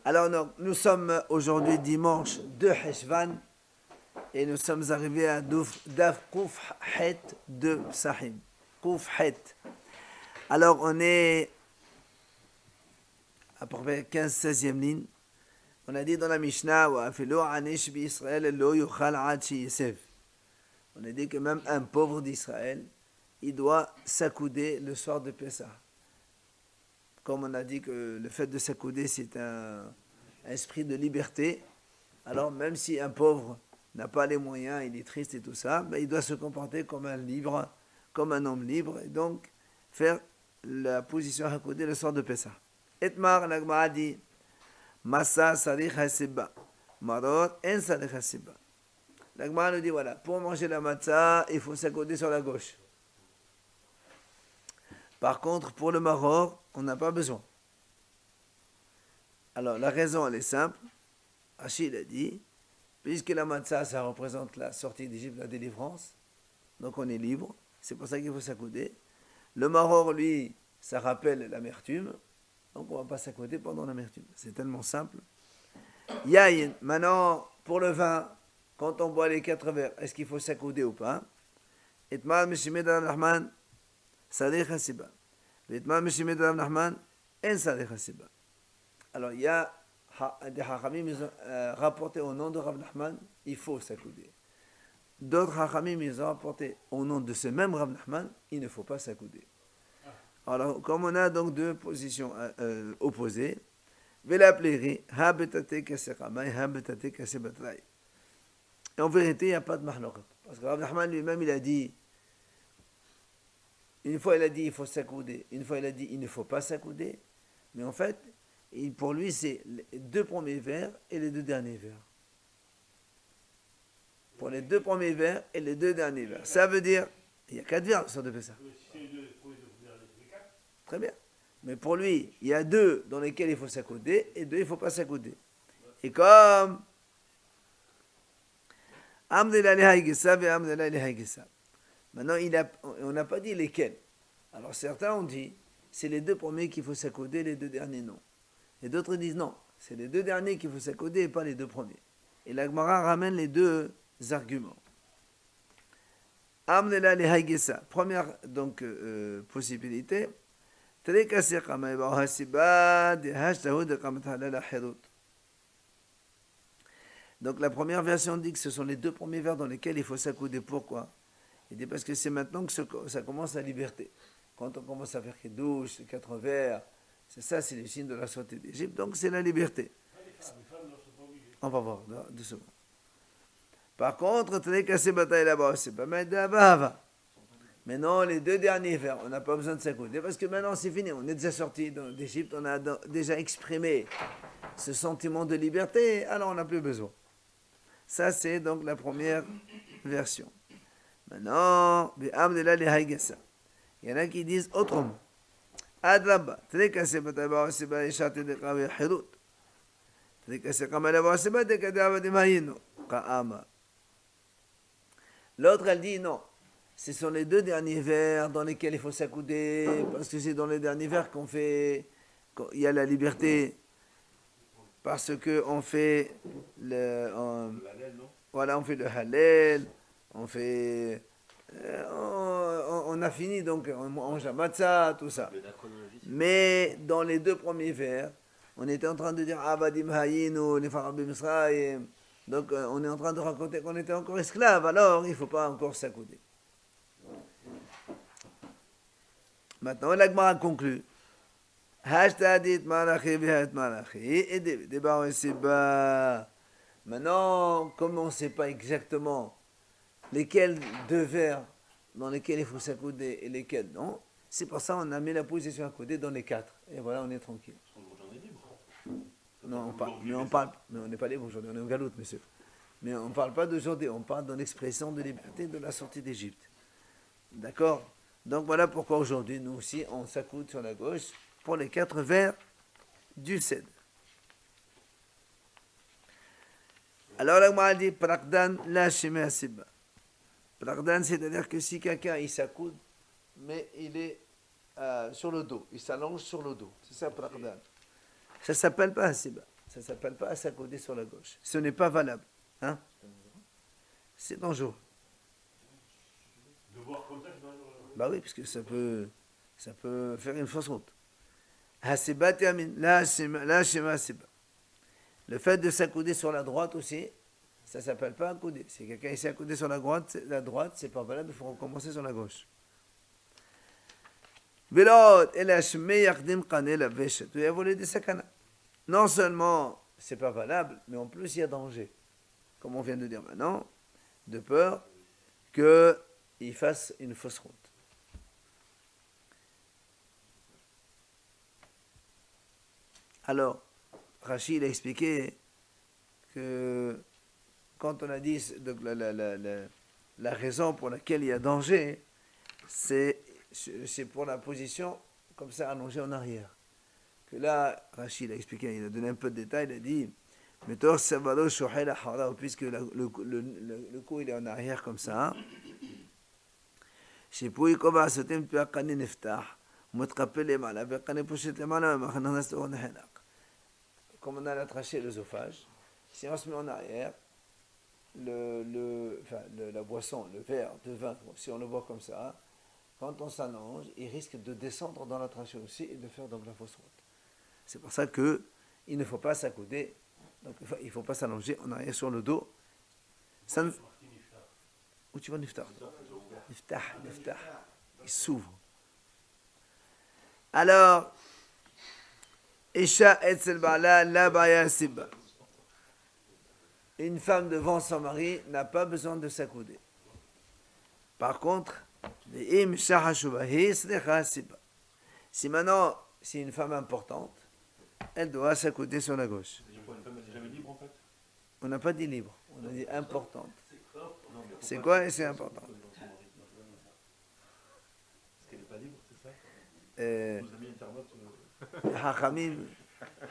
Alors, nous sommes aujourd'hui dimanche 2 Heshvan et nous sommes arrivés à Daf Kouf Het de Sahim. Kouf Het. Alors, on est à peu près 15-16e ligne. On a dit dans la Mishnah, on a dit que même un pauvre d'Israël, il doit s'accouder le soir de Pessah. Comme on a dit que le fait de s'accouder, c'est un esprit de liberté, alors même si un pauvre n'a pas les moyens, il est triste et tout ça, ben il doit se comporter comme un libre, comme un homme libre, et donc faire la position accoudée le soir de Pessah. Etmar, l'Agmara dit, Massa sarich hasiba, marot en sarich hasiba. L'Agmara nous dit, voilà, pour manger la matzah, il faut s'accouder sur la gauche. Par contre, pour le maror, on n'a pas besoin. Alors, la raison, elle est simple. Achille a dit, puisque la matzah, ça représente la sortie d'Égypte, la délivrance, donc on est libre, c'est pour ça qu'il faut s'accouder. Le maror, lui, ça rappelle l'amertume, donc on ne va pas s'accouder pendant l'amertume. C'est tellement simple. Yaïn, maintenant, pour le vin, quand on boit les 4 verres, est-ce qu'il faut s'accouder ou pas? Etmal mishimed al-Rahman, Sadeh Hasiba. Vêtements Mishimed Rav Nachman, en Sadeh Hasiba. Alors, il y a des Hachamim rapportés au nom de Rav Nachman, il faut s'accouder. D'autres Hachamim, ils ont rapporté au nom de ce même Rav Nachman, il ne faut pas s'accouder. Alors, comme on a donc deux positions opposées, Vela Pleri, Habetate Kaseramai, Habetate Kasebatrai. Et en vérité, il n'y a pas de mahlokat. Parce que Rav Nachman lui-même, il a dit, une fois il a dit il faut s'accouder, une fois il a dit il ne faut pas s'accouder, mais en fait, pour lui c'est les 2 premiers vers et les 2 derniers vers. Pour les 2 premiers vers et les 2 derniers vers. Ça veut dire, il y a 4 vers sur de Pessah. Très bien. Mais pour lui, il y a 2 dans lesquels il faut s'accouder et 2 il ne faut pas s'accouder. Et comme Amdelali Haïgessa et Amdelali Haïgessa. Maintenant, on n'a pas dit lesquels. Alors certains ont dit, c'est les 2 premiers qu'il faut s'accouder, les 2 derniers non. Et d'autres disent non, c'est les 2 derniers qu'il faut s'accouder et pas les 2 premiers. Et la Gemara ramène les 2 arguments. Amnela le haïgessa. Première donc possibilité. Donc la première version dit que ce sont les 2 premiers vers dans lesquels il faut s'accouder. Pourquoi? Il dit parce que c'est maintenant que ça commence la liberté. Quand on commence à faire les douches, les 4 vers, c'est ça, c'est les signes de la sortie d'Égypte. Donc c'est la liberté. On va voir, 2 secondes. Par contre, tenez qu'à ces batailles là-bas, c'est pas mal d'abava. Mais non, les 2 derniers vers, on n'a pas besoin de s'accouder parce que maintenant c'est fini. On est déjà sorti d'Égypte, on a déjà exprimé ce sentiment de liberté, alors on n'a plus besoin. Ça, c'est donc la première version. Maintenant, il y en a qui disent autrement. Adraba, l'autre, elle dit non. Ce sont les 2 derniers vers dans lesquels il faut s'accouder, parce que c'est dans les derniers vers il y a la liberté, parce qu'on fait on fait le halal, on a fini, donc on mange la matzah, tout ça. Mais dans les 2 premiers vers, on était en train de dire Avadim Hayinu, les Farabim Israël. Donc on est en train de raconter qu'on était encore esclave, alors il ne faut pas encore s'accouder. Maintenant, la Gemara conclut. Maintenant, comme on ne sait pas exactement lesquels 2 vers dans lesquels il faut s'accouder et lesquels non, c'est pour ça qu'on a mis la position accoudée dans les 4. Et voilà, on est tranquille. Non, mais on n'est pas libre aujourd'hui, on est en galoute, monsieur. Mais on ne parle pas d'aujourd'hui, on parle de l'expression de liberté de la sortie d'Égypte. D'accord? Donc voilà pourquoi aujourd'hui, nous aussi, on s'accoude sur la gauche pour les 4 vers du Sed. Alors la Gemara dit Prakdan la Shemeh Siba. Prakdan, c'est-à-dire que si quelqu'un il s'accoude, mais il est sur le dos, il s'allonge sur le dos. C'est ça Prakdan. Ça ne s'appelle pas Siba. Ça ne s'appelle pas s'accouder sur la gauche. Ce n'est pas valable. Hein? C'est dangereux. De voir comme ça, c'est dangereux. Bah oui, parce que ça peut faire une fausse route. Hasiba termine. Là, shema hasiba. Le fait de s'accouder sur la droite aussi, ça ne s'appelle pas accouder. Si quelqu'un s'est accoudé sur la droite, c'est pas valable, il faut recommencer sur la gauche. Non seulement c'est pas valable, mais en plus il y a danger. Comme on vient de dire maintenant, de peur qu'il fasse une fausse route. Alors, Rachid a expliqué que quand on a dit donc la raison pour laquelle il y a danger, c'est pour la position comme ça allongée en arrière. Que là, Rachid a expliqué, il a donné un peu de détails, il a dit puisque le cou il est en arrière comme ça, comme on a la trachée et l'œsophage, si on se met en arrière, la boisson, le verre de vin, si on le boit comme ça, quand on s'allonge, il risque de descendre dans la trachée aussi et de faire donc la fausse route. C'est pour ça qu'il ne faut pas s'accouder, donc il ne faut pas s'allonger en arrière sur le dos. Ça ne... Où tu vas Niftah? Niftah. Il s'ouvre. Alors, Isha etzel ba'ala la baya sibba. Une femme devant son mari n'a pas besoin de s'accouder. Par contre, si maintenant c'est une femme importante, elle doit s'accouder sur la gauche. Une femme n'est jamais libre en fait. On n'a pas dit libre, on a dit importante. C'est quoi et c'est important? Parce qu'elle n'est pas libre, c'est ça? Nos amis internautes.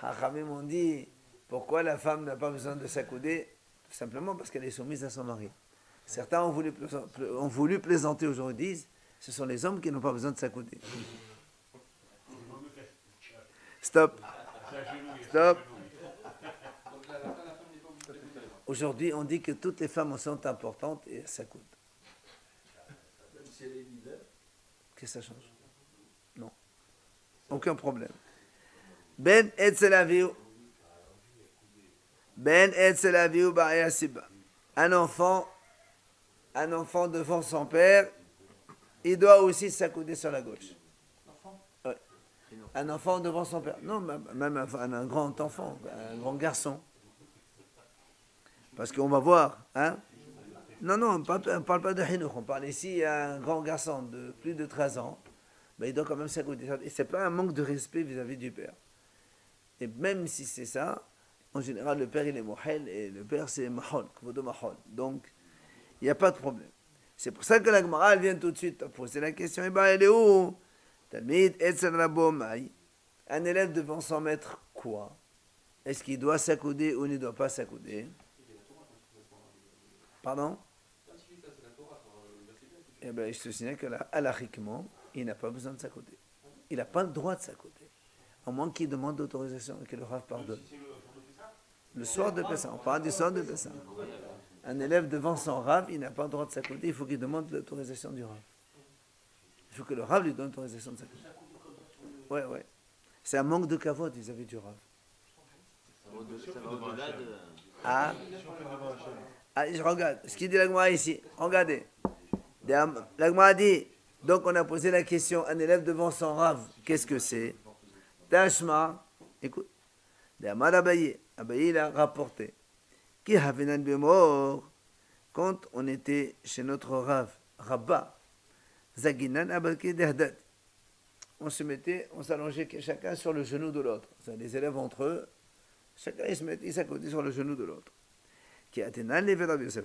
Hachamim ont dit pourquoi la femme n'a pas besoin de s'accouder? Tout simplement parce qu'elle est soumise à son mari. Certains ont voulu plaisanter aujourd'hui, disent ce sont les hommes qui n'ont pas besoin de s'accouder. Stop. Aujourd'hui, on dit que toutes les femmes sont importantes et elles s'accoudent. Même si elle est l'hiver. Qu'est-ce que ça change? Non. Aucun problème. Ben etzel aviou. Ben etzel aviou ba'ya siba. Un enfant devant son père, il doit aussi s'accouder sur la gauche. Ouais. Un enfant devant son père. Non, même un grand enfant, un grand garçon. Parce qu'on va voir, hein? Non, on ne parle pas de Hinouk, on parle ici d'un grand garçon de plus de 13 ans, mais il doit quand même s'accouder. Et ce n'est pas un manque de respect vis-à-vis du père. Et même si c'est ça, en général, le père il est mohel et le père c'est mahol, kvodo mahol. Donc, il n'y a pas de problème. C'est pour ça que la Gemara vient tout de suite poser la question, eh ben elle est où? Talmid etzel rabo mai. Un élève devant son maître, quoi? Est-ce qu'il doit s'accouder ou ne doit pas s'accouder? Pardon? Eh bien, je te signale que là, halachiquement, il n'a pas besoin de s'accouder. Il n'a pas le droit de s'accouder. À moins qu'il demande d'autorisation et que le Rav pardonne. Le soir de Pessah, on parle du soir de Pessah. Un élève devant son Rav, il n'a pas le droit de s'accouder, il faut qu'il demande l'autorisation du Rav. Il faut que le Rav lui donne l'autorisation de s'accouder. Ouais. C'est un manque de kavod vis-à-vis du Rav. Ça va au-delà de... Ah, je regarde. Ce qu'il dit la Gemara ici. Regardez. La Gemara dit, donc on a posé la question, un élève devant son Rav, qu'est-ce que c'est? Tashma, écoute. Abaye il a rapporté. Quand on était chez notre Rav, Rabba, Zaginan Abalki Dehdat, on s'allongeait chacun sur le genou de l'autre. Les élèves entre eux, chacun il s'accordait sur le genou de l'autre.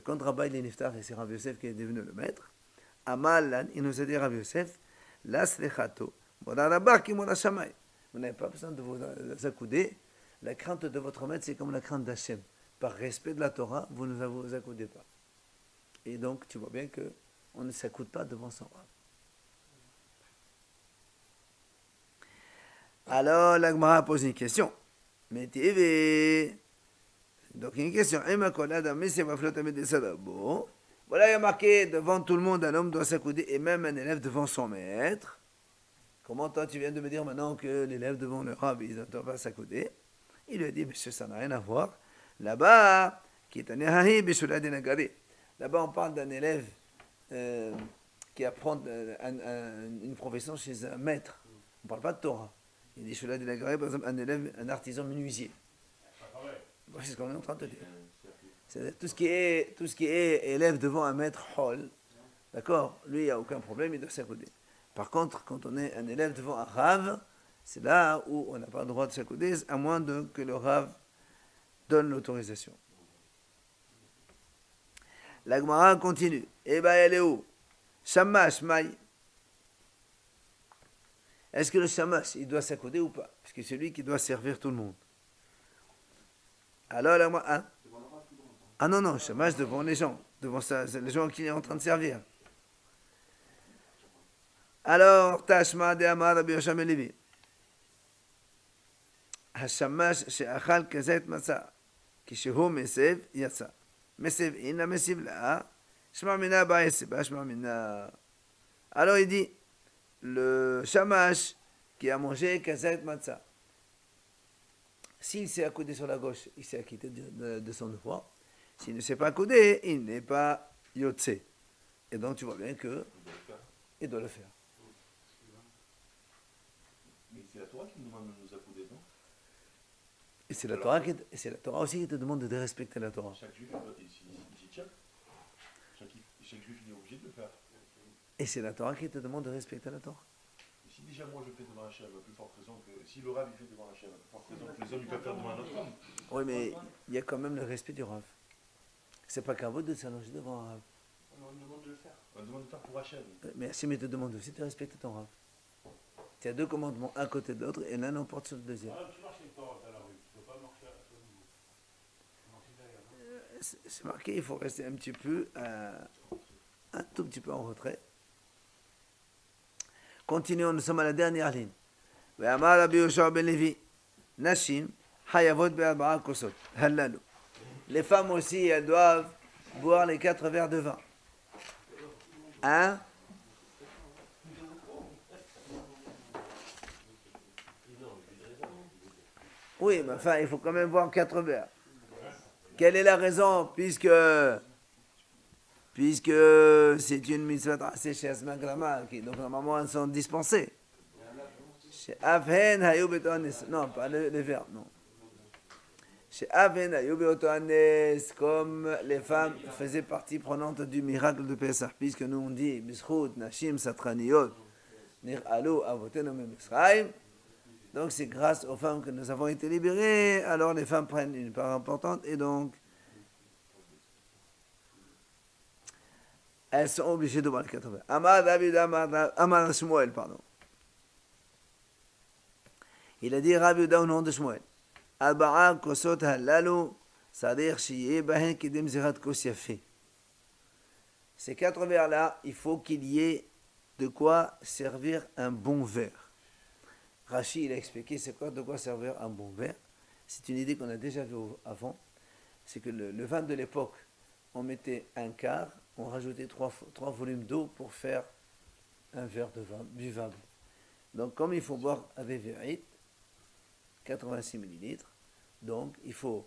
Quand Rabba il est niftar et c'est Rav Yosef qui est devenu le maître, Amalan, il nous a dit Rav Yosef, Laslechato, Rabba qui m'a chamay. Vous n'avez pas besoin de vous accouder. La crainte de votre maître, c'est comme la crainte d'Hachem. Par respect de la Torah, vous ne vous accoudez pas. Et donc, tu vois bien qu'on ne s'accoude pas devant son Rav. Alors, la Gemara pose une question. Mais TV. Donc, il y a une question. Bon. Voilà, il y a marqué devant tout le monde, un homme doit s'accouder, et même un élève devant son maître. Comment toi, tu viens de me dire maintenant que l'élève devant le rab, il ne doit pas s'accouder? Il lui a dit, monsieur, ça n'a rien à voir. Là-bas, là-bas, on parle d'un élève qui apprend une profession chez un maître. On ne parle pas de Torah. Il dit, par exemple, un élève, un artisan menuisier. C'est ce qu'on est en train de dire. C'est tout ce qui est élève devant un maître hall, d'accord, lui, il n'y a aucun problème, il doit s'accouder. Par contre, quand on est un élève devant un rave, c'est là où on n'a pas le droit de s'accouder, à moins que le rave donne l'autorisation. La Gemara continue. Eh bien, elle est où? Shamash, Maï. Est-ce que le shamash, il doit s'accouder ou pas? Parce que c'est lui qui doit servir tout le monde. Alors, la Gemara, hein? Ah non, shamash devant les gens. Devant ça, les gens qui sont en train de servir. Alors, Tashma de Amar Rabbi Yosham Levi. השמש שאכל כזית מצה, כשהוא מסב, יצא. מסב אינה, מסב là. שמע מינה בעשב, שמע מינה. Alors il dit, le shamash qui a mangé kazet matzah, s'il s'est accoudé sur la gauche, il s'est acquitté de son devoir. S'il ne s'est pas accoudé, il n'est pas yotse. Et donc tu vois bien que il doit le faire. Mais c'est la Torah qui nous demande de nous accouder, non? Et c'est la Torah aussi qui te demande de respecter la Torah. Chaque juif, il s'y tient. Chaque juif, il est obligé de le faire. Et c'est la Torah qui te demande de respecter la Torah. Et si déjà moi je fais devant Hachem, plus forte raison que si le Rav il fait devant Hachem, plus forte raison que les hommes ils peuvent faire devant un autre homme. Oui, mais il y a quand même le respect du Rav. C'est pas qu'à vous de s'allonger devant un Rav. On demande de le faire. On demande de faire pour Hachem. Mais Hachem te demande aussi de respecter ton Rav. Tu as deux commandements, un côté de l'autre, et l'un emporte sur le deuxième. Tu marches avec toi dans la rue, tu ne dois pas marcher à ton niveau. Marcher derrière. C'est marqué, il faut rester un petit peu, un tout petit peu en retrait. Continuons, nous sommes à la dernière ligne. ואמר רבי יהושע בן לוי, נשים חייבות בארבעה כוסות, הללו. Les femmes aussi, elles doivent boire les 4 verres de vin. Hein? Oui, mais enfin, il faut quand même boire 4 verres. Quelle est la raison? Puisque c'est une mitzvah tracée chez Asma Grama, donc normalement elles sont dispensées. Chez Avhen Hayou Betohanes, non, pas le verbe, non. Chez Avhen Hayou Betohanes, comme les femmes faisaient partie prenante du miracle de Pesach, puisque nous on dit Bishut Nashim Satraniot Nir'alu Avotenu Misraim. Donc c'est grâce aux femmes que nous avons été libérés, alors les femmes prennent une part importante et donc elles sont obligées de boire les 4 verres. Amar Shmuel, pardon. Il a dit Rabbi Yehuda au nom de Shmuel. Arba'a kosot halalu sadir shiye bahen kidem zirat kos yafe. Ces 4 verres-là, il faut qu'il y ait de quoi servir un bon verre. Rashi, il a expliqué c'est quoi, de quoi servir un bon verre. C'est une idée qu'on a déjà vue avant. C'est que le vin de l'époque, on mettait un quart, on rajoutait 3 volumes d'eau pour faire un verre de vin buvable. Donc comme il faut boire avec Vérit, 86 millilitres, donc il faut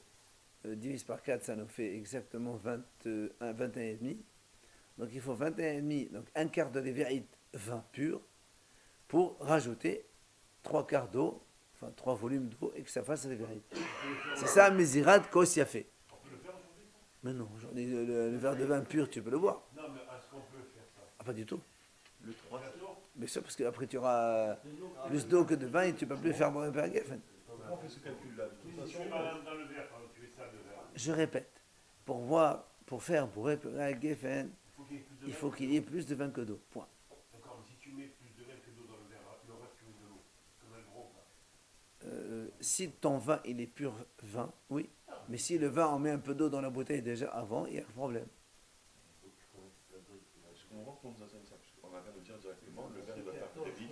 diviser par 4, ça nous fait exactement 21,5. Donc il faut 21,5, donc un quart de Vérit vin pur, pour rajouter 3 quarts d'eau, enfin 3 volumes d'eau, et que ça fasse la vérité. C'est ça, Mézirat Kos Yafé. Mais non, aujourd'hui, le verre de vin pur, tu peux le boire. Non, mais est-ce qu'on peut faire ça? Ah, pas du tout. Le 3. Mais ça, parce qu'après, tu auras plus d'eau que de vin et tu ne peux plus faire boire un verre Geffen. Comment on fait ce calcul-là? De toute Tu façon, fais mal dans le verre, quand tu fais ça, le verre. Je répète, pour épurer un Geffen, il faut qu'il y ait plus de vin que d'eau. Point. D'accord, mais si tu mets plus de vin que d'eau dans le verre, le reste tu mets de l'eau. Comme un gros plat. Si ton vin, il est pur vin, oui. Mais si le vin, on met un peu d'eau dans la bouteille déjà avant, il y a un problème. je comprends qu'on nous enseigne ça. Parce qu'on a qu'à me dire directement, le verre il va faire très vite,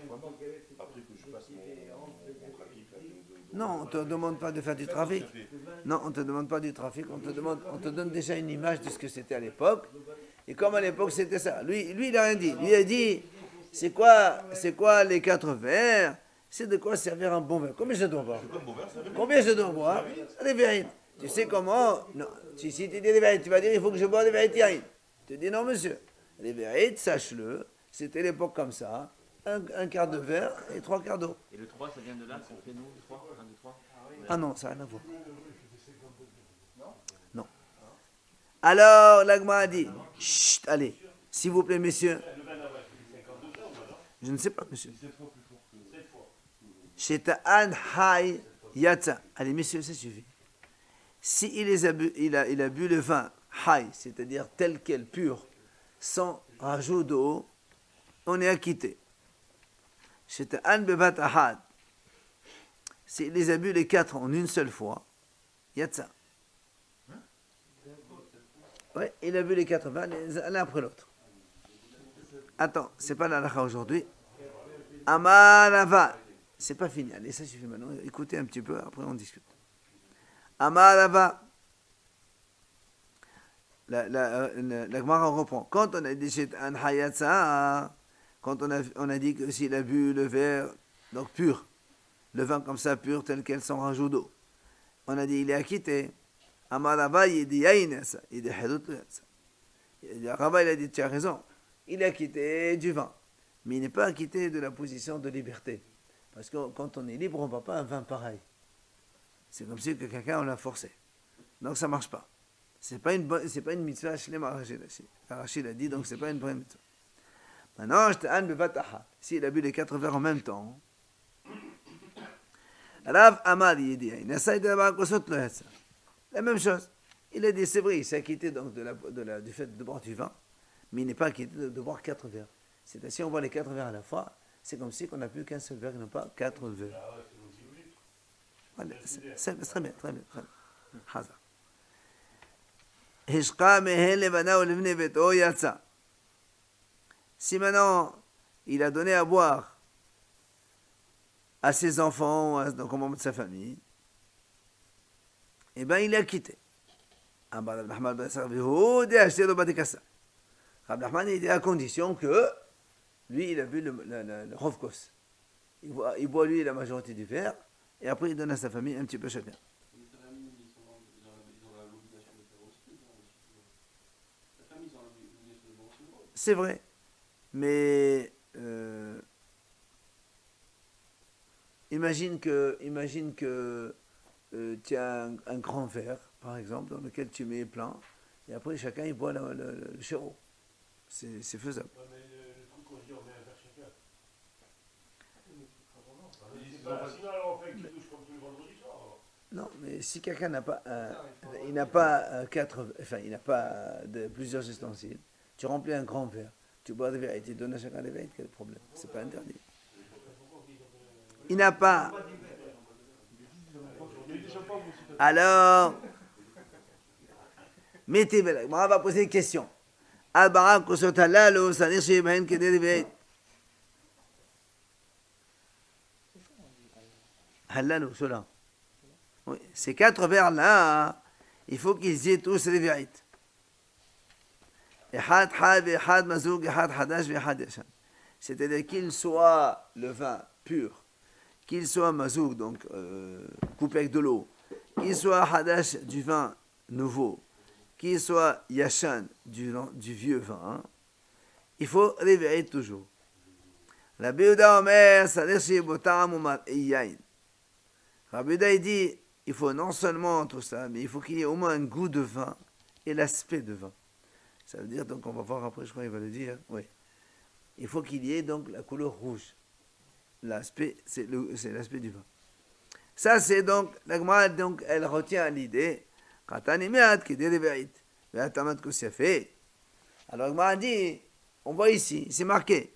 après que je passe mon trafic. Non, on ne te demande pas de faire du trafic. Non, on ne te demande pas du trafic, on te donne déjà une image de ce que c'était à l'époque. Et comme à l'époque c'était ça, lui il n'a rien dit. Lui il a dit, c'est quoi les 4 verres? C'est de quoi servir un bon verre. Combien je dois boire? Combien je dois boire? Des verres. Tu sais comment? Non. Si tu dis des verres, tu vas dire, il faut que je boive des verres. Tu dis, non monsieur. Les verres, sache-le, c'était l'époque comme ça. Un quart de verre et 3 quarts d'eau. Et le 3, ça vient de là, qu'on fait nous, le 3, 1, 2, 3. Ah non, ça n'a rien à voir. Non. Alors, l'Agma a dit, chut, allez, s'il vous plaît, messieurs. Je ne sais pas, monsieur. Sheta'an hay yatsa. Allez, messieurs, ça suffit. Si il a bu le vin hay, c'est-à-dire tel quel, pur, sans rajout d'eau, on est acquitté. Sheta'an bevat ahad. S'il les a bu les 4 en une seule fois, yatsa. Oui, il a bu les 4 vins l'un après l'autre. Attends, c'est pas la halakha aujourd'hui. Amarava. C'est pas fini. Allez, ça suffit maintenant. Écoutez un petit peu, après on discute. Amarava. La Gemara reprend. Quand on a dit un hayatsa, quand on a dit que s'il a bu le verre, donc pur, le vin comme ça, pur, tel quel, sans rajout d'eau, on a dit il est acquitté. Amarava, il dit yaïnasa, il dit hadoutasa. Rava, il a dit tu as raison, il est acquitté du vin, mais il n'est pas acquitté de la position de liberté. Parce que quand on est libre, on ne boit pas un vin pareil. C'est comme si quelqu'un on l'a forcé. Donc ça ne marche pas. C'est pas une mitzvah shlema, Rachid a dit, donc c'est pas une vraie mitzvah. Maintenant, s'il a bu les 4 verres en même temps, Rav Amar, il dit, la même chose. Il a dit, c'est vrai, il s'est acquitté donc du fait de boire du vin, mais il n'est pas acquitté de boire 4 verres. C'est-à-dire, si on boit les 4 verres à la fois, c'est comme si on n'a plus qu'un seul verre, et non pas 4 verres. Voilà, c'est très bien, très bien. Hazard. Si maintenant il a donné à boire à ses enfants, donc au membre de sa famille, eh bien il est quitté. Rabbi Nachman, il est à condition que lui il a bu le Rovkos. Il boit lui la majorité du verre et après il donne à sa famille un petit peu chacun. C'est vrai, mais imagine que tu as un grand verre, par exemple, dans lequel tu mets plein, et après chacun il boit le chérot. C'est faisable. Ouais, mais le truc qu'on dit, on met un verre chacun. Sinon, alors on fait une douche comme tous les vendredis soirs. Non, mais si quelqu'un n'a pas, il n'a pas plusieurs ustensiles, tu remplis un grand verre, tu bois des verres et tu donnes à chacun des verres, quel problème? C'est pas interdit. Il n'a pas. Alors, mettez, on va poser une question. Al-Barak ou Sotalalo, ça n'est chez Ibrahim que des verres. Halal cela. Oui, ces 4 verres-là, il faut qu'ils aient tous les vérités. C'est-à-dire qu'il soit le vin pur, qu'il soit mazouk, donc coupé avec de l'eau, qu'il soit hadash du vin nouveau, qu'il soit yashan du vieux vin, il faut réveiller toujours. La Biouda Omer, Sadeshi Botam Umar Iyain. Rabbi Yehuda dit, il faut non seulement tout ça, mais il faut qu'il y ait au moins un goût de vin et l'aspect de vin. Ça veut dire, donc on va voir après, je crois qu'il va le dire, oui. Il faut qu'il y ait donc la couleur rouge. L'aspect, c'est l'aspect du vin. Ça, c'est donc, la Gemara, donc, elle retient l'idée, alors la Gemara dit, on voit ici, c'est marqué,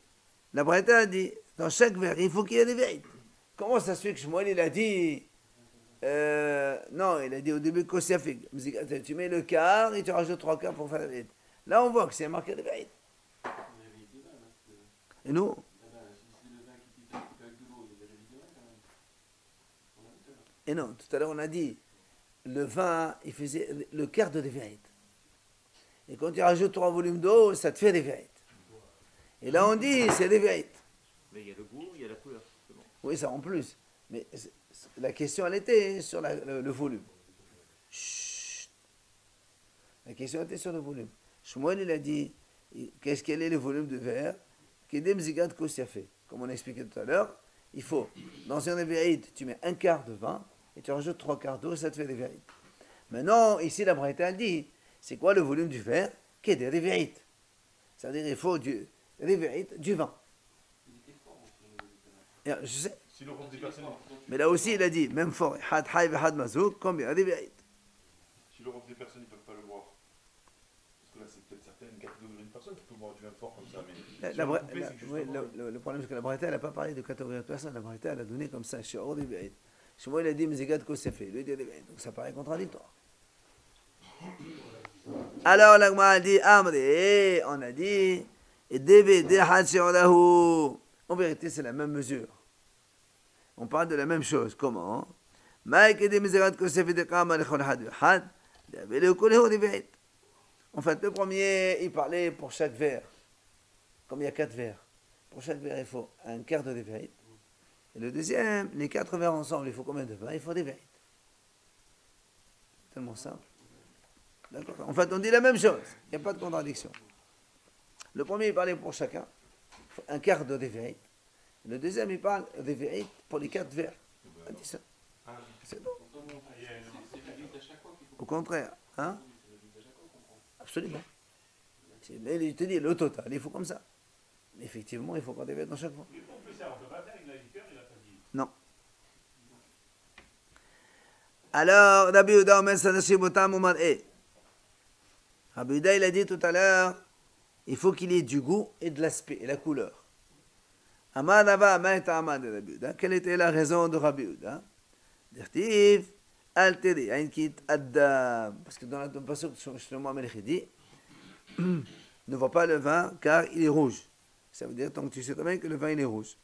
la Braïta a dit, dans chaque verre, il faut qu'il y ait des vérités. Comment ça se fait que Shmuel, il a dit, non, il a dit au début Kosiafik, tu mets le quart et tu rajoutes 3 quarts pour faire la vérité. Là, on voit que c'est marqué la vérité. Et nous? Et non, tout à l'heure on a dit, le vin, il faisait le quart de dévérite. Et quand tu rajoutes 3 volumes d'eau, ça te fait dévérite. Et là on dit, c'est dévérite. Mais il y a le goût, il y a la couleur. C'est bon. Oui, ça en plus. Mais la question, elle était sur le volume. Chut. La question était sur le volume. Shmuel, il a dit, quel est le volume de verre? Kedem zigat kosiafé. Comme on a expliqué tout à l'heure, il faut, dans un dévérite, tu mets un quart de vin, et tu rajoutes 3 quarts d'eau, ça te fait des vérites. Maintenant, ici, la Braïta dit, c'est quoi le volume du verre? Qui est des vérites. C'est-à-dire, il faut des vérites, du vin. Et, je sais. Si le reste des personnes, Mais là aussi, il a dit, même fort, had haïv had mazouk, combien des vérites. si le reste des personnes, ils ne peuvent pas le boire. Parce que là, c'est peut-être certaines catégories de personnes qui peuvent boire du vin fort comme ça. Mais Le problème, c'est que la Braïta, elle n'a pas parlé de catégorie de personnes. La Braïta, elle a donné comme ça, chez des vérites. Chez moi, il a dit, mais c'est gars de Kosefé. Lui, il dit des vérites. Donc ça paraît contradictoire. Alors, l'agma a dit, Amri, on a dit, et Debe, Dehad, Shi'olahu. En vérité, c'est la même mesure. On parle de la même chose. Comment? En fait, le premier, il parlait pour chaque verre. Comme il y a 4 verres. Pour chaque verre, il faut un quart de vérité. Et le deuxième, les 4 verres ensemble, il faut combien de vin? Il faut des vérités. Tellement simple. D'accord. En fait, on dit la même chose. Il n'y a pas de contradiction. Le premier, il parlait pour chacun. Un quart de vérité. Le deuxième, il parle des vérités pour les 4 verres. C'est bon. Au contraire. Hein? Absolument. Mais il te dit, le total, il faut comme ça. Mais effectivement, il faut pas des vérités dans chaque fois. Non. Alors, Rabbi Yehuda Omer Sadashim Otam Omar E. Rabbi Yehuda, il a dit tout à l'heure, il faut qu'il ait du goût et de l'aspect, et la couleur. Amar Rava, Maïta Amar de Rabbi Yehuda. Quelle était la raison de Rabbi Yehuda? Dirtiv, Alteri, Ainkit Adam. Parce que dans le passage de Shlomo Amelech, dit, ne vois pas le vin car il est rouge. Ça veut dire, donc tu sais très bien que le vin il est rouge.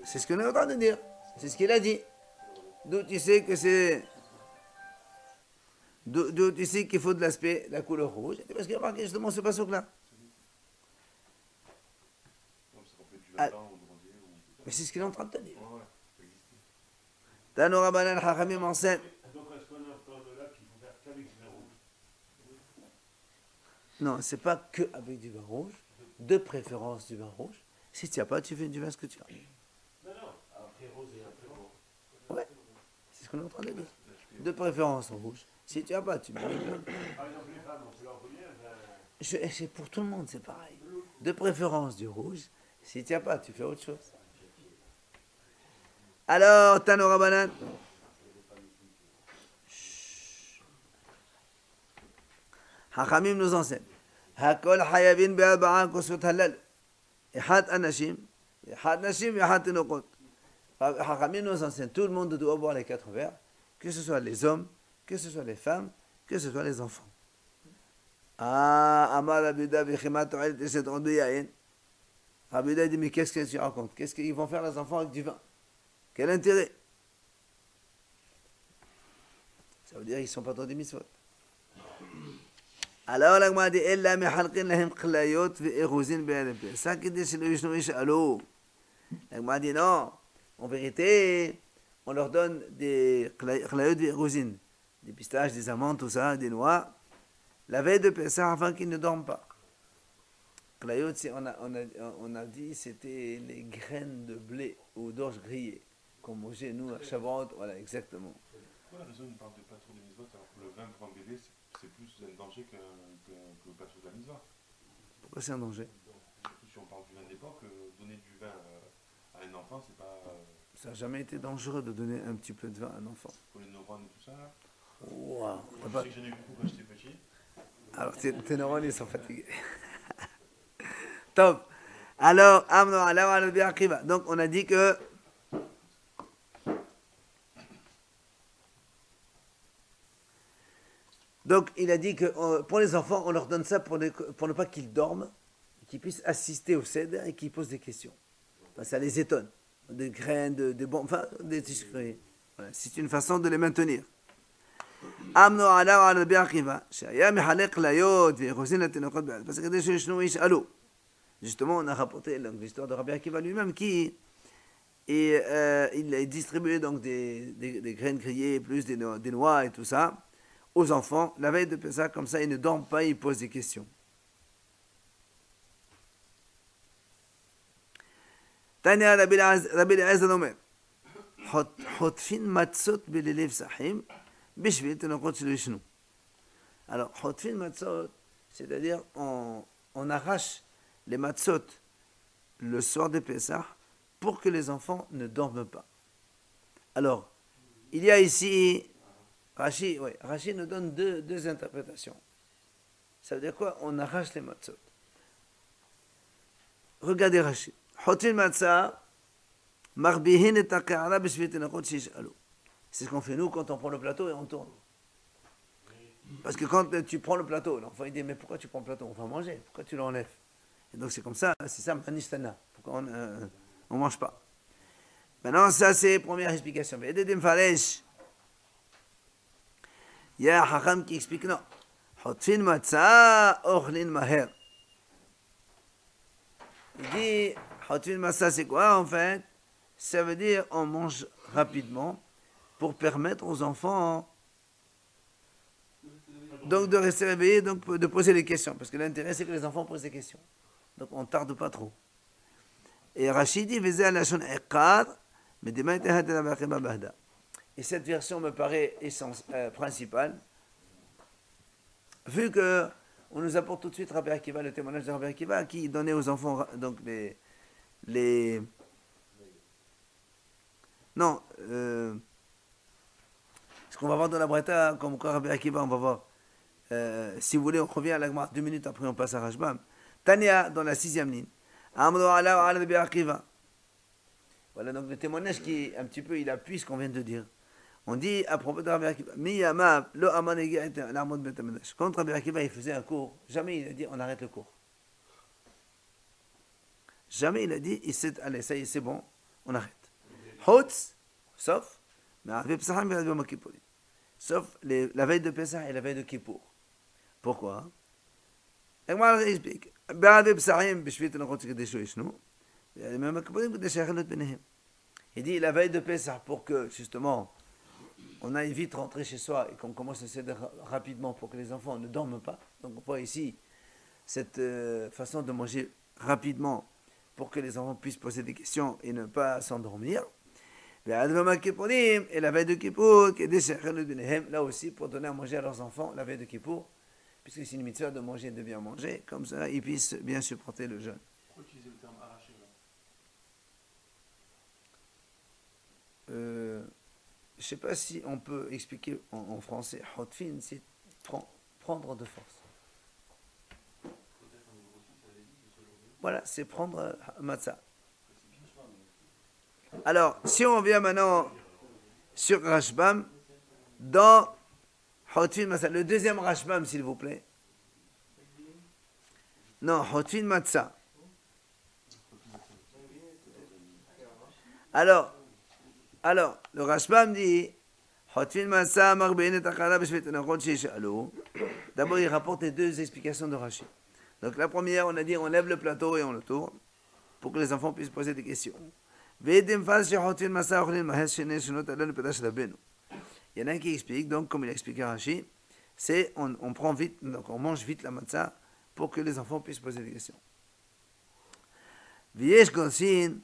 C'est ce qu'on est en train de dire. C'est ce qu'il a dit. D'où tu sais que c'est. D'où tu sais qu'il faut de l'aspect, la couleur rouge. Parce qu'il a marqué justement ce passage-là. Ah, mais c'est ce qu'il est en train de te dire. Tano Rabbanan Chachamim enseigne. Donc, est-ce qu'on entend de là qu'il faut faire qu'avec du vin rouge? Non, c'est pas que avec du vin rouge. De préférence du vin rouge. Si tu n'as pas, tu fais du vin ce que tu as. Non, après rose et après rouge. Ouais, c'est ce qu'on est en train de dire. De préférence en rouge. Si tu n'as pas, tu mets le blanc. Par exemple, les femmes, on peut leur venir, C'est pour tout le monde, c'est pareil. De préférence du rouge. Si tu n'as pas, tu fais autre chose. Alors, Tano Rabbanan. Hachamim nous enseigne. Hakol hayavin be'arba'a kosot halal. Ehad anashim, ehad nashim, ehad tinokot. Hachamim nous enseigne. Tout le monde doit boire les 4 verres. Que ce soit les hommes, que ce soit les femmes, que ce soit les enfants. Ah, Amar Rabbi Yehuda v'chema to'el teshet od be'yayin. Rabbi Yehuda dit, mais qu'est-ce que tu racontes? Qu'est-ce qu'ils vont faire les enfants avec du vin? Quel intérêt? Ça veut dire qu'ils ne sont pas dans des mitzvot. Alors, la Gemara dit, Ella mehalqin lahem qlayot ve'eruzin be'adam pesach kidei shelo yishnu yish'alu. La Gemara dit, non, en vérité, on leur donne des qlayot ve'eruzin, des pistaches, des amandes, tout ça, des noix, la veille de Pessah afin qu'ils ne dorment pas. Qlayot, on a dit, c'était les graines de blé ou d'orge grillées qu'on mangeait, nous, à Shavuot. Voilà, exactement. Pourquoi la raison, il parle de pas trop des mitzvot alors que le vin pour un bébé, c'est plus un danger que le pas trop de la mitzvah? Pourquoi c'est un danger? Surtout si on parle du vin d'époque, donner du vin à un enfant, c'est pas. Ça n'a jamais été dangereux de donner un petit peu de vin à un enfant. Pour les neurones et tout ça là. Wow. Je sais que j'en ai eu beaucoup quand j'étais petit. Alors, tes neurones, ils sont fatigués. Top. Alors, donc, on a dit que Donc il a dit que pour les enfants, on leur donne ça pour ne pas qu'ils dorment, qu'ils puissent assister au cèdre et qu'ils posent des questions. Enfin, ça les étonne. Des graines, de bombes, enfin des discrets. Voilà, c'est une façon de les maintenir. אמנו עליו על רבי עקיבא, שהיה מחלק כליות ואחוזין לתינוקות בעד, parce que כדי שישנו ישאלו. Justement, on a rapporté l'histoire de Rabbi Akiva lui-même qui il distribuait donc des graines grillées, plus des noix et tout ça, aux enfants, la veille de Pessah, comme ça, ils ne dorment pas, ils posent des questions. Tania Rabbi Eliezer Omer, חוטפין מצות בלילי פסחים, בשביל תינוקות שלא ישנו. Alors, חוטפין מצות, c'est-à-dire on arrache les matzot le soir de Pessah pour que les enfants ne dorment pas. Alors, il y a ici, Rashi nous donne deux interprétations. Ça veut dire quoi? On arrache les matzot. Regardez Rashi. Hotin matzah, marbihin et takara b'shvit tenachot shish'alu. C'est ce qu'on fait nous quand on prend le plateau et on tourne. Parce que quand tu prends le plateau, l'enfant il dit mais pourquoi tu prends le plateau? On va manger, pourquoi tu l'enlèves? Et donc c'est comme ça, c'est ça manishtana. Pourquoi on mange pas? Maintenant ça c'est première explication. Mais Ededim Faresh, il y a un Hacham qui explique non. Hotfin matzah, ochlin maher. Il dit Hotfin matzah c'est quoi en fait? Ça veut dire on mange rapidement pour permettre aux enfants donc de rester réveillés, donc de poser des questions. Parce que l'intérêt c'est que les enfants posent des questions. Donc on ne tarde pas trop. Et Rachid dit et cette version me paraît principale, vu que on nous apporte tout de suite Rabbi Akiva, le témoignage de Rabbi Akiva, qui donnait aux enfants donc non, ce qu'on va voir dans la Breta, comme quoi Rabbi Akiva, on va voir. Si vous voulez, on revient à la Gemara 2 minutes après, on passe à Rashbam. Tania, dans la 6e ligne. Voilà donc le témoignage qui, un petit peu, il appuie ce qu'on vient de dire. On dit à propos de Rabbi Akiva, quand Rabbi Akiva il faisait un cours, jamais il a dit on arrête le cours. Jamais il a dit allez, ça y est, c'est bon, on arrête. Sauf la veille de Pessah et la veille de Kippour. Pourquoi? Il dit la veille de Pessah pour que justement on aille vite rentrer chez soi et qu'on commence à s'aider rapidement pour que les enfants ne dorment pas. Donc on voit ici cette façon de manger rapidement pour que les enfants puissent poser des questions et ne pas s'endormir. Et la veille de Kippour, là aussi pour donner à manger à leurs enfants la veille de Kippour, puisque c'est une mitzvah de manger et de bien manger, comme ça ils puissent bien supporter le jeûne. Pourquoi utiliser le terme arracher là? Je ne sais pas si on peut expliquer en français. Hotfin, c'est prendre de force. Voilà, c'est prendre matzah. Alors, si on vient maintenant sur Rashbam, dans Hotfin Matzah, le deuxième Rashbam, s'il vous plaît. Non, Hotfin Matzah. Alors, le Rashbam dit Hotfin Matzah, Marbein et Akara, Beshvet Enachot Sheshalo. D'abord, il rapporte les deux explications de Rashi. Donc, la première, on a dit on lève le plateau et on le tourne pour que les enfants puissent poser des questions. Il y en a un qui explique, donc comme il a expliqué Rashi, c'est on prend vite, donc on mange vite la matzah pour que les enfants puissent poser des questions. Viesh Gonsin,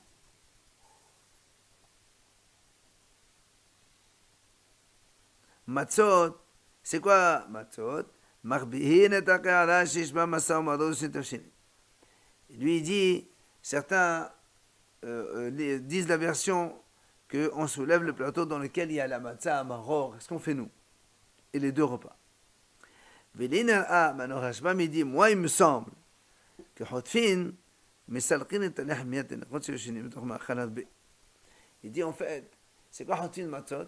matzot, c'est quoi matzot? Marbihin et akara shishba masa umadot shintavshin. Lui il dit, certains disent la version qu'on soulève le plateau dans lequel il y a la matzah, maror, qu'est-ce qu'on fait nous? Et les deux repas. Rashbam il dit, moi il me semble que Hotfin, il dit en fait, c'est quoi Hotfin matzot?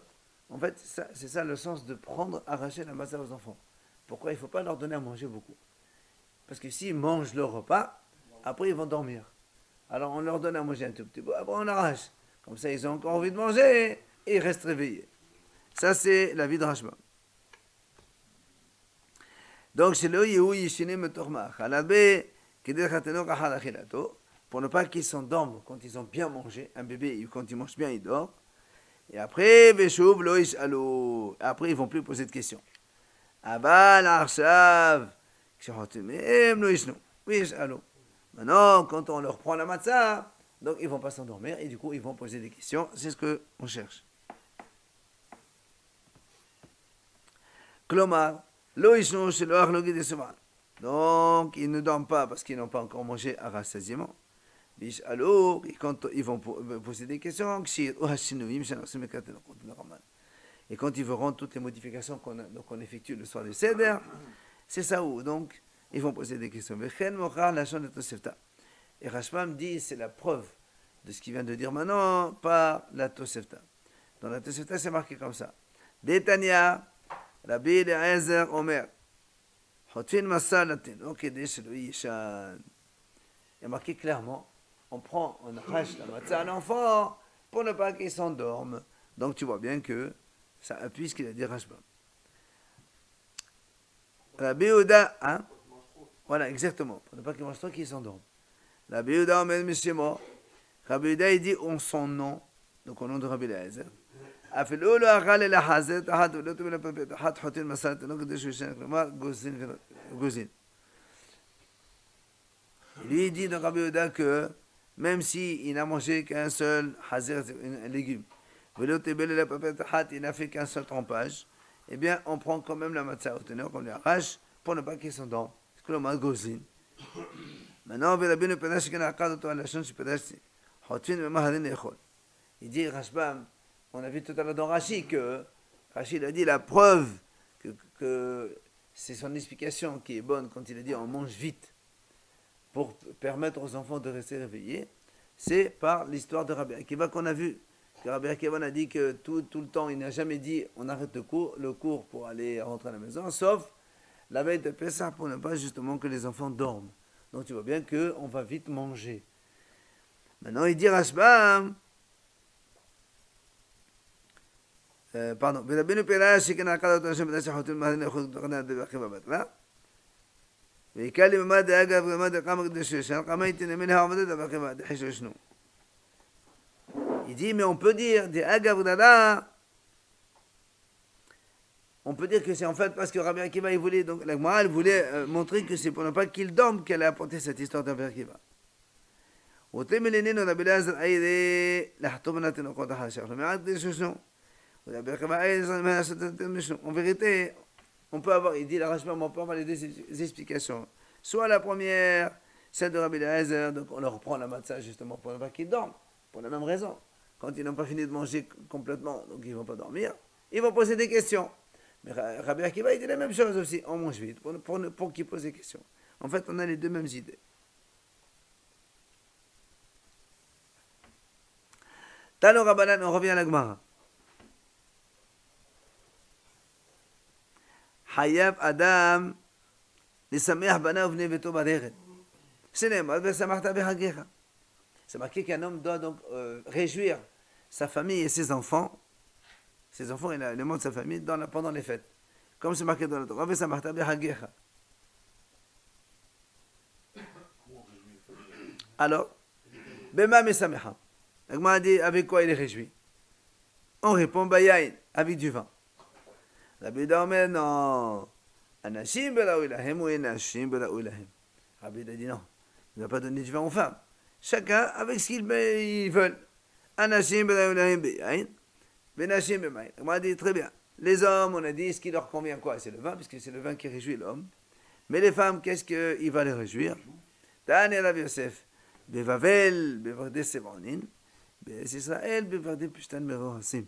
En fait, c'est ça le sens de prendre, arracher la matzah aux enfants. Pourquoi il ne faut pas leur donner à manger beaucoup? Parce que s'ils mangent le repas, après ils vont dormir. Alors on leur donne à manger un tout petit peu, après on arrache. Comme ça, ils ont encore envie de manger et ils restent réveillés. Ça, c'est la vie de Rashba. Donc, c'est le Yehu Yishinim Tormach. Alabé, pour ne pas qu'ils s'endorment quand ils ont bien mangé. Un bébé, quand il mange bien, il dort. Et après, Veshuv lo yishalu. Après, ils ne vont plus poser de questions. Abal arshav. Maintenant, quand on leur prend la matzah, donc ils ne vont pas s'endormir et du coup, ils vont poser des questions. C'est ce qu'on cherche. Klomar, lo yishnu shelo achlogi de sovan. Donc, ils ne dorment pas parce qu'ils n'ont pas encore mangé à rassasiement. Alors, quand ils vont poser des questions, et quand ils verront toutes les modifications qu'on effectue le soir du Seder, c'est ça où, donc, ils vont poser des questions. Et Rashbam dit, c'est la preuve de ce qu'il vient de dire maintenant par la Tosefta. Dans la Tosefta, c'est marqué comme ça. Détania, Rabbi Eliezer Omer, Hotfin Masal Okedesh Lo Yishan. Il y a marqué clairement, on arrache la matzah à l'enfant pour ne pas qu'il s'endorme. Donc tu vois bien que ça appuie ce qu'il a dit Rashbam. Rabbi Yehuda, hein? Voilà, exactement, pour ne pas qu'il mange trop qu'il s'endorme. Rabbi Yehuda Omer Mishemo. Rabbi Yehuda, il dit en son nom, donc au nom de Rabbi Eliezer. אפילו לא אכל אלא חזרת אחת ולא תוביל לפפת אחת חוטין מסר תינוק כדי שהוא ישן, כלומר גוזין. Lui dit dans Rabbi Yehuda que même s'il n'a mangé qu'un seul hazer, un légume, ולא תוביל לפפת אחת, il n'a fait qu'un seul trempage, eh bien on prend quand même la matzah au teneur qu'on lui arrache pour ne pas qu'il s'endorme. כלומר גוזין. maintenant ורבינו פירש שכן עקד אותו על לשון שפירשתי, חוטפין ומהרין לאכול. Il dit Rashbam, on a vu tout à l'heure dans Rashi que Rashi a dit la preuve que c'est son explication qui est bonne quand il a dit on mange vite pour permettre aux enfants de rester réveillés, c'est par l'histoire de Rabbi Akiva qu'on a vu. Que Rabbi Akiva a dit que tout le temps il n'a jamais dit on arrête le cours pour aller rentrer à la maison, sauf la veille de Pessah pour ne pas justement que les enfants dorment. Donc tu vois bien qu'on va vite manger. Maintenant il dit Rashbam, pardon, ורבינו פירש שכן עקד אותו השם בדש החוטאים מהדין לאכול תוכנה עד באחיו בטלה. ויקל לממד אגב לממד כמה קדוש ישן, כמה יתנה מן העומדת באחיו עד חיש ישנו. Il dit, mais on peut dire, des agav dada, on peut dire que c'est en fait parce que Rabbi Akiva, il voulait, donc la Gemara, elle voulait montrer que c'est pour ne pas qu'il dorme qu'elle a apporté cette histoire de Rabbi Akiva. وتم لنين ربي الازر ايدي لحطمنا تنقض حاشا فمعاد يشنو. En vérité, on peut avoir, il dit la Rashbam, on peut avoir les deux explications. Soit la première, celle de Rabbi Eliezer, donc on leur prend la matzah justement pour ne pas qu'ils dorment, pour la même raison. Quand ils n'ont pas fini de manger complètement, donc ils ne vont pas dormir, ils vont poser des questions. Mais Rabbi Akiva, il dit la même chose aussi, on mange vite, pour qu'ils posent des questions. En fait, on a les deux mêmes idées. Tano Rabbanan, on revient à la Gemara. חייב אדם לשמח בניו ובני ביתו בדרך. שנאמר ושמחת בחגיך. C'est marqué qu'un homme doit donc réjouir sa famille et ses enfants et les membres de sa famille pendant les fêtes. Comme c'est marqué dans le Torah, ושמחת בחגיך. Alors, במה משמחה? La Gemara dit avec quoi il est réjoui? On répond bayain, avec du vin. Rabbi Yehuda Omer, non. Anashim belaou ilahem ou enashim belaou ilahem. Rabbi Yehuda dit non. Il ne va pas donner du vin aux femmes. Chacun avec ce qu'ils veulent. Anashim belaou ilahem beyain. Benashim bemain. On m'a dit très bien. Les hommes, on a dit ce qui leur convient quoi? C'est le vin, puisque c'est le vin qui réjouit l'homme. Mais les femmes, qu'est-ce qu'il va les réjouir? Tane Rav Yosef. Bevavel, bevardé Sevanin. Israël, bevardé Pushtan Merohasim.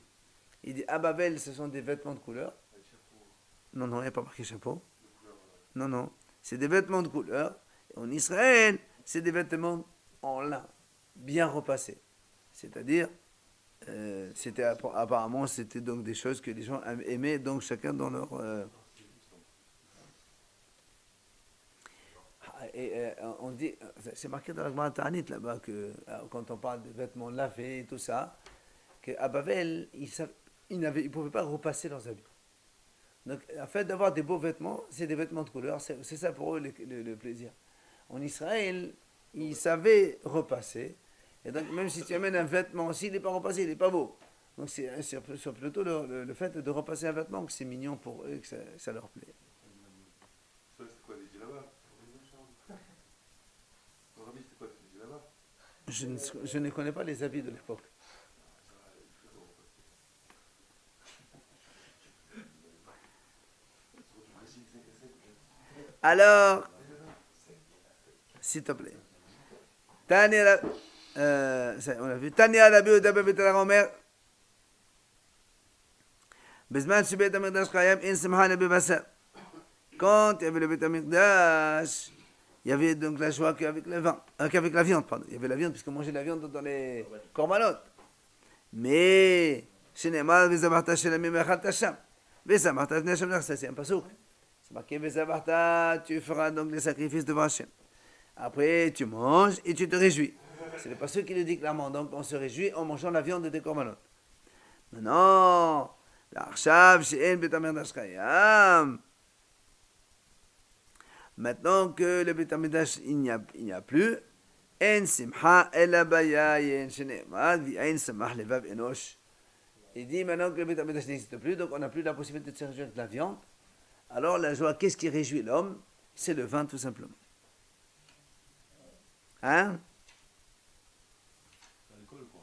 Il dit, à Babel, ce sont des vêtements de couleur. Non, il n'y a pas marqué chapeau. Non, c'est des vêtements de couleur. Et en Israël, c'est des vêtements en lin, bien repassés. C'est-à-dire, apparemment, c'était donc des choses que les gens aimaient, donc chacun dans leur... On dit, c'est marqué dans la Gemara Ta'anit là-bas que quand on parle de vêtements lavés et tout ça, qu'à Bavel, ils ne pouvaient pas repasser leurs habits. Donc, en fait, d'avoir des beaux vêtements, c'est des vêtements de couleur, c'est ça pour eux le plaisir. En Israël, ils savaient repasser. Et donc, même si tu amènes un vêtement, s'il n'est pas repassé, il n'est pas beau. Donc, c'est plutôt le fait de repasser un vêtement que c'est mignon pour eux, que ça leur plaît. Ça, c'est quoi, des djellabas? Rabbi, c'était quoi, des djellabas? Je ne connais pas les habits de l'époque. Alors, s'il te plaît. Tania, on a vu. Tania, la Bible de Omer. בזמן שבית המקדש קיים אין שמחה אלא בבשר. Quand il y avait le Beth Amikdash, il y avait donc la joie qu'avec la viande, pardon. Il y avait la viande, puisqu'on mangeait la viande dans les corbanotes. Mais, שנאמר וזבחת שלמים ואכלת שם. וזבחת לפני השם נכסה, c'est un pasuk. C'est marqué וזבחת, tu feras donc les sacrifices devant Hachem. Après, tu manges et tu te réjouis. C'est le pasuk qui le dit clairement. Donc, on se réjouit en mangeant la viande des corbanotes. Maintenant, עכשיו שאין בית המקדש קיים, maintenant que le Beth Amikdash il n'y a plus, אין שמחה אלא ביין שנאמר ואין שמח לבב אנוש. Il dit maintenant que le Beth Amikdash n'existe plus, donc on n'a plus la possibilité de se réjouir de la viande. Alors la joie, qu'est-ce qui réjouit l'homme? C'est le vin tout simplement. Hein? L'alcool, quoi.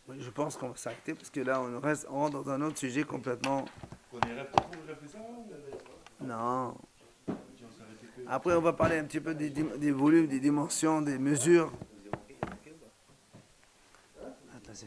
Oui, je pense qu'on va s'arrêter parce que là on rentre dans un autre sujet complètement. On irait pour vous, fait ça, Non. Après on va parler un petit peu des volumes, des dimensions, des mesures. Attends, c'est